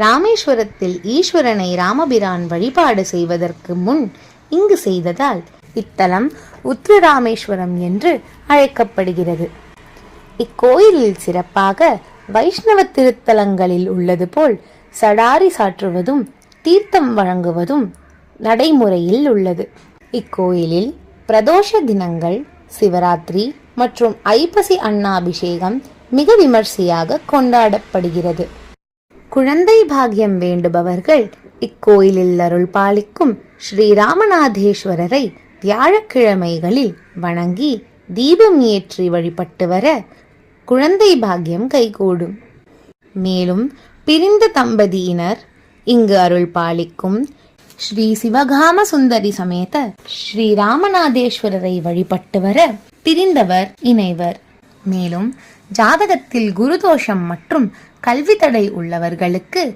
ராமேஸ்வரத்தில் ஈஸ்வரனை ராமபிரான் வழிபாடு செய்வதற்கு முன் இங்கு செய்ததால் இத்தலம் உத்திரராமேஸ்வரம் என்று அழைக்கப்படுகிறது. இக்கோயிலில் சிறப்பாக வைஷ்ணவ திருத்தலங்களில் உள்ளது போல் சடாரி சாற்றுவதும் தீர்த்தம் வழங்குவதும் நடைமுறையில் உள்ளது. இக்கோயிலில் பிரதோஷ தினங்கள், சிவராத்திரி மற்றும் ஐப்பசி அன்னாபிஷேகம் மிக விமர்சையாக கொண்டாடப்படுகிறது. குழந்தை பாக்கியம் வேண்டுபவர்கள் இக்கோயிலில் அருள் பாலிக்கும் ஸ்ரீ ராமநாதேஸ்வரரை வியாழக்கிழமைகளில் வணங்கி தீபம் ஏற்றி வழிபட்டு வர குழந்தை பாக்கியம் கைகூடும். மேலும் பிரிந்த தம்பதியினர் இங்கு அருள் பாலிக்கும் ஸ்ரீ சிவகாம சுந்தரி சமேத ஸ்ரீ ராமநாதேஸ்வரரை வழிபட்டு வர பிரிந்தவர் இணைவர். மேலும் ஜாதகத்தில் குருதோஷம் மற்றும் கல்வி தடை உள்ளவர்களுக்கு